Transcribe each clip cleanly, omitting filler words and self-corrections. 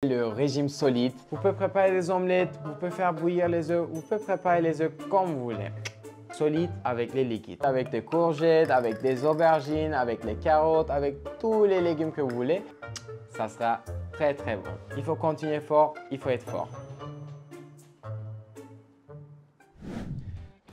Le régime solide. Vous pouvez préparer des omelettes, vous pouvez faire bouillir les œufs, vous pouvez préparer les œufs comme vous voulez. Solide avec les liquides, avec des courgettes, avec des aubergines, avec les carottes, avec tous les légumes que vous voulez. Ça sera très bon. Il faut continuer fort, il faut être fort.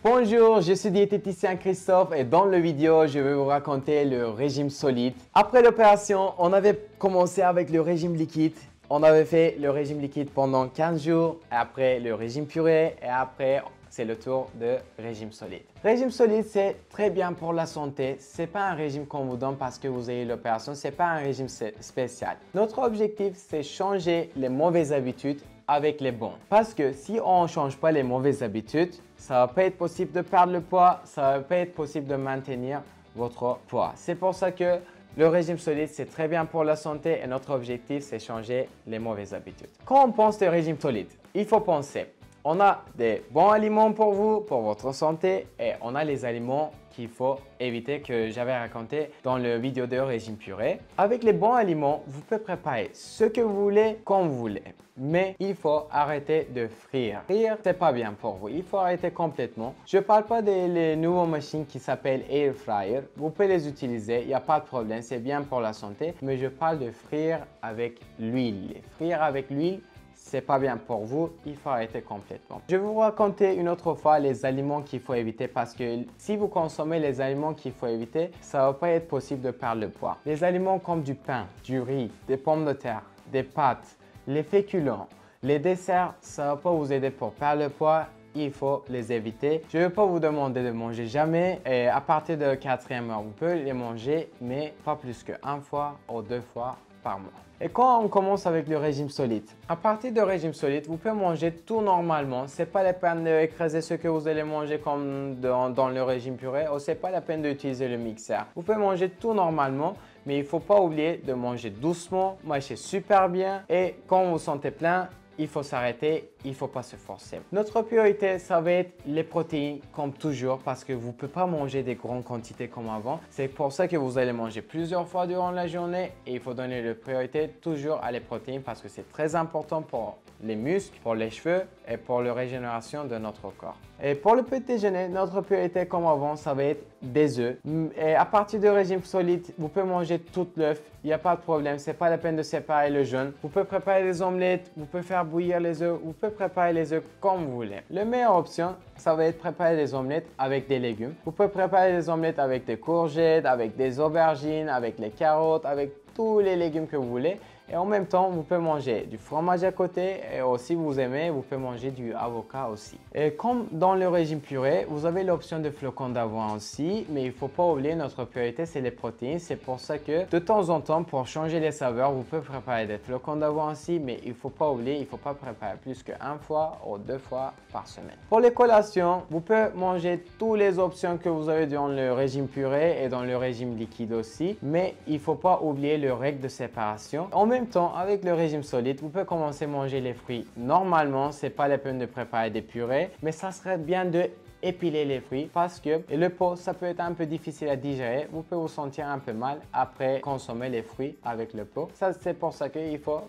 Bonjour, je suis diététicien Christophe et dans la vidéo, je vais vous raconter le régime solide. Après l'opération, on avait commencé avec le régime liquide. On avait fait le régime liquide pendant 15 jours, après le régime purée et après c'est le tour de régime solide. Régime solide, c'est très bien pour la santé. Ce n'est pas un régime qu'on vous donne parce que vous avez l'opération, ce n'est pas un régime spécial. Notre objectif, c'est changer les mauvaises habitudes avec les bons. Parce que si on ne change pas les mauvaises habitudes, ça ne va pas être possible de perdre le poids, ça ne va pas être possible de maintenir votre poids. C'est pour ça que le régime solide, c'est très bien pour la santé et notre objectif, c'est changer les mauvaises habitudes. Quand on pense au régime solide, il faut penser, on a des bons aliments pour vous, pour votre santé et on a les aliments qu'il faut éviter que j'avais raconté dans le vidéo de régime purée. Avec les bons aliments, vous pouvez préparer ce que vous voulez, quand vous voulez. Mais il faut arrêter de frire. Frire, c'est pas bien pour vous. Il faut arrêter complètement. Je parle pas des nouvelles machines qui s'appellent Air Fryer. Vous pouvez les utiliser, il n'y a pas de problème. C'est bien pour la santé. Mais je parle de frire avec l'huile. Frire avec l'huile, c'est pas bien pour vous, il faut arrêter complètement. Je vais vous raconter une autre fois les aliments qu'il faut éviter parce que si vous consommez les aliments qu'il faut éviter, ça ne va pas être possible de perdre le poids. Les aliments comme du pain, du riz, des pommes de terre, des pâtes, les féculents, les desserts, ça ne va pas vous aider pour perdre le poids. Il faut les éviter. Je ne vais pas vous demander de manger jamais et à partir de 4e heure, vous pouvez les manger mais pas plus qu'une fois ou 2 fois par mois. Et quand on commence avec le régime solide, à partir du régime solide, vous pouvez manger tout normalement. Ce n'est pas la peine d'écraser ce que vous allez manger comme dans le régime purée ou ce n'est pas la peine d'utiliser le mixeur. Vous pouvez manger tout normalement, mais il ne faut pas oublier de manger doucement, mâcher super bien et quand vous vous sentez plein, il faut s'arrêter, il ne faut pas se forcer. Notre priorité, ça va être les protéines comme toujours parce que vous ne pouvez pas manger des grandes quantités comme avant. C'est pour ça que vous allez manger plusieurs fois durant la journée et il faut donner la priorité toujours à les protéines parce que c'est très important pour les muscles, pour les cheveux et pour la régénération de notre corps. Et pour le petit déjeuner, notre priorité comme avant, ça va être des œufs. Et à partir du régime solide, vous pouvez manger tout l'œuf, il n'y a pas de problème, ce n'est pas la peine de séparer le jaune. Vous pouvez préparer des omelettes, vous pouvez faire bouillir les œufs, vous pouvez préparer les œufs comme vous voulez. La meilleure option, ça va être préparer des omelettes avec des légumes. Vous pouvez préparer des omelettes avec des courgettes, avec des aubergines, avec les carottes, avec tous les légumes que vous voulez. Et en même temps, vous pouvez manger du fromage à côté et si vous aimez, vous pouvez manger du avocat aussi. Et comme dans le régime purée, vous avez l'option de flocons d'avoine aussi, mais il ne faut pas oublier notre priorité, c'est les protéines. C'est pour ça que de temps en temps, pour changer les saveurs, vous pouvez préparer des flocons d'avoine aussi, mais il ne faut pas oublier, il ne faut pas préparer plus qu'une fois ou 2 fois par semaine. Pour les collations, vous pouvez manger toutes les options que vous avez dans le régime purée et dans le régime liquide aussi, mais il ne faut pas oublier le règle de séparation. En même temps, avec le régime solide, vous pouvez commencer à manger les fruits. Normalement, ce n'est pas la peine de préparer des purées, mais ça serait bien de épiler les fruits parce que le pot, ça peut être un peu difficile à digérer. Vous pouvez vous sentir un peu mal après consommer les fruits avec le pot. Ça, c'est pour ça qu'il faut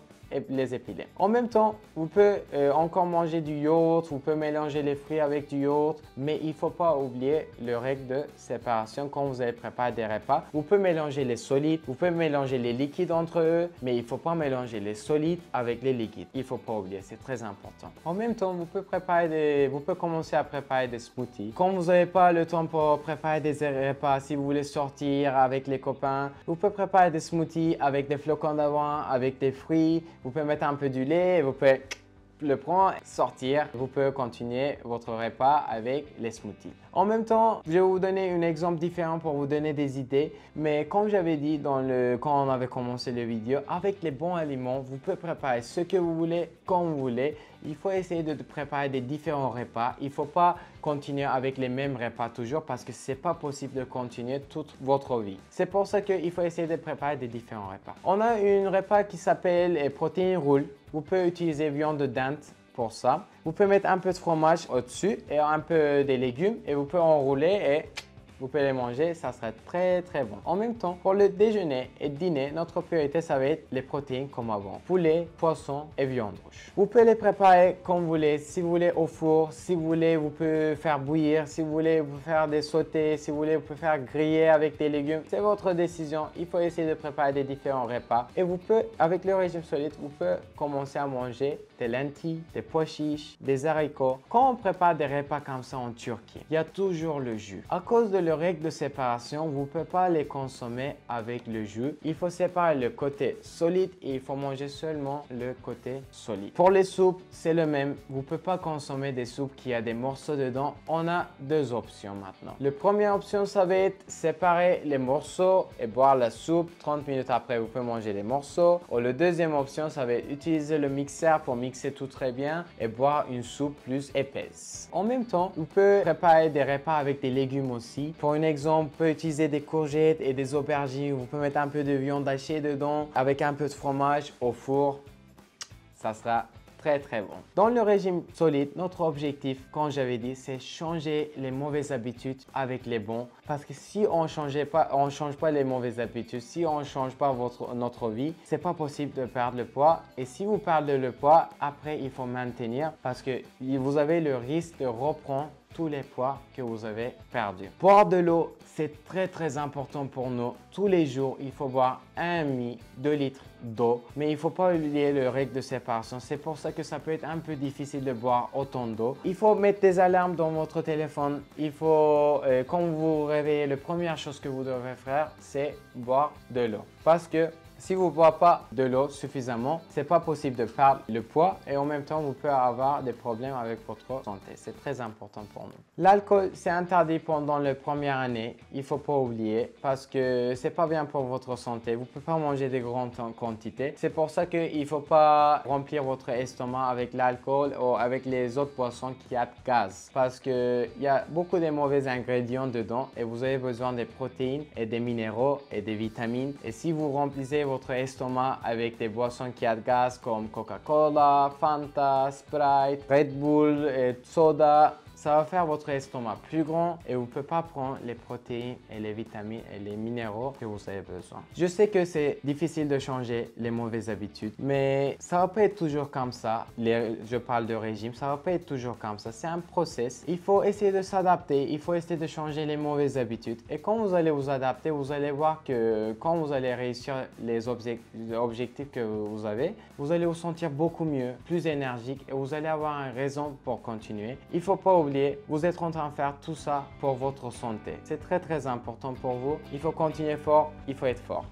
les épiler. En même temps, vous pouvez encore manger du yaourt, vous pouvez mélanger les fruits avec du yaourt, mais il ne faut pas oublier le règle de séparation quand vous allez préparer des repas. Vous pouvez mélanger les solides, vous pouvez mélanger les liquides entre eux, mais il ne faut pas mélanger les solides avec les liquides. Il ne faut pas oublier, c'est très important. En même temps, vous pouvez commencer à préparer des smoothies. Quand vous n'avez pas le temps pour préparer des repas, si vous voulez sortir avec les copains, vous pouvez préparer des smoothies avec des flocons d'avoine, avec des fruits. Vous pouvez mettre un peu du lait, vous pouvez le prendre, sortir. Vous pouvez continuer votre repas avec les smoothies. En même temps, je vais vous donner un exemple différent pour vous donner des idées. Mais comme j'avais dit quand on avait commencé la vidéo, avec les bons aliments, vous pouvez préparer ce que vous voulez, quand vous voulez. Il faut essayer de préparer des différents repas. Il ne faut pas continuer avec les mêmes repas toujours parce que ce n'est pas possible de continuer toute votre vie. C'est pour ça qu'il faut essayer de préparer des différents repas. On a un repas qui s'appelle protéines roule. Vous pouvez utiliser viande de dinde pour ça. Vous pouvez mettre un peu de fromage au-dessus et un peu des légumes et vous pouvez enrouler et vous pouvez les manger, ça serait très très bon. En même temps, pour le déjeuner et dîner, notre priorité, ça va être les protéines comme avant. Poulet, poisson et viande rouge. Vous pouvez les préparer comme vous voulez. Si vous voulez au four, si vous voulez, vous pouvez faire bouillir. Si vous voulez, vous pouvez faire des sautés. Si vous voulez, vous pouvez faire griller avec des légumes. C'est votre décision. Il faut essayer de préparer des différents repas. Et vous pouvez, avec le régime solide, vous pouvez commencer à manger des lentilles, des pois chiches, des haricots. Quand on prépare des repas comme ça en Turquie, il y a toujours le jus. À cause de leur règle de séparation, vous ne pouvez pas les consommer avec le jus. Il faut séparer le côté solide et il faut manger seulement le côté solide. Pour les soupes, c'est le même. Vous ne pouvez pas consommer des soupes qui a des morceaux dedans. On a deux options maintenant. La première option, ça va être séparer les morceaux et boire la soupe. 30 minutes après, vous pouvez manger les morceaux. Ou la deuxième option, ça va être utiliser le mixeur pour mixer tout très bien et boire une soupe plus épaisse. En même temps, vous pouvez préparer des repas avec des légumes aussi. Pour un exemple, vous pouvez utiliser des courgettes et des aubergines. Vous pouvez mettre un peu de viande hachée dedans avec un peu de fromage au four. Ça sera très très bon. Dans le régime solide, notre objectif, comme j'avais dit, c'est changer les mauvaises habitudes avec les bons. Parce que si on ne change pas les mauvaises habitudes, si on ne change pas notre vie, c'est pas possible de perdre le poids. Et si vous perdez le poids, après il faut maintenir parce que vous avez le risque de reprendre tous les poids que vous avez perdus. Boire de l'eau, c'est très très important pour nous. Tous les jours, il faut boire 1,5-2 litres d'eau. Mais il ne faut pas oublier le règle de séparation. C'est pour ça que ça peut être un peu difficile de boire autant d'eau. Il faut mettre des alarmes dans votre téléphone. Il faut, quand vous vous réveillez, la première chose que vous devez faire, c'est boire de l'eau. Parce que si vous ne boivez pas de l'eau suffisamment, ce n'est pas possible de perdre le poids et en même temps, vous pouvez avoir des problèmes avec votre santé. C'est très important pour nous. L'alcool, c'est interdit pendant la première année. Il ne faut pas oublier parce que ce n'est pas bien pour votre santé. Vous ne pouvez pas manger des grandes quantités. C'est pour ça qu'il ne faut pas remplir votre estomac avec l'alcool ou avec les autres boissons qui ont de gaz. Parce qu'il y a beaucoup de mauvais ingrédients dedans et vous avez besoin des protéines et des minéraux et des vitamines. Et si vous remplissez votre estomac avec des boissons qui ont de gaz comme Coca-Cola, Fanta, Sprite, Red Bull et soda, ça va faire votre estomac plus grand et vous ne pouvez pas prendre les protéines et les vitamines et les minéraux que vous avez besoin. Je sais que c'est difficile de changer les mauvaises habitudes, mais ça ne va pas être toujours comme ça. Je parle de régime, ça ne va pas être toujours comme ça. C'est un process. Il faut essayer de s'adapter, il faut essayer de changer les mauvaises habitudes. Et quand vous allez vous adapter, vous allez voir que quand vous allez réussir les objectifs que vous avez, vous allez vous sentir beaucoup mieux, plus énergique et vous allez avoir une raison pour continuer. Il ne faut pas oublier, vous êtes en train de faire tout ça pour votre santé. C'est très très important pour vous. Il faut continuer fort, il faut être fort.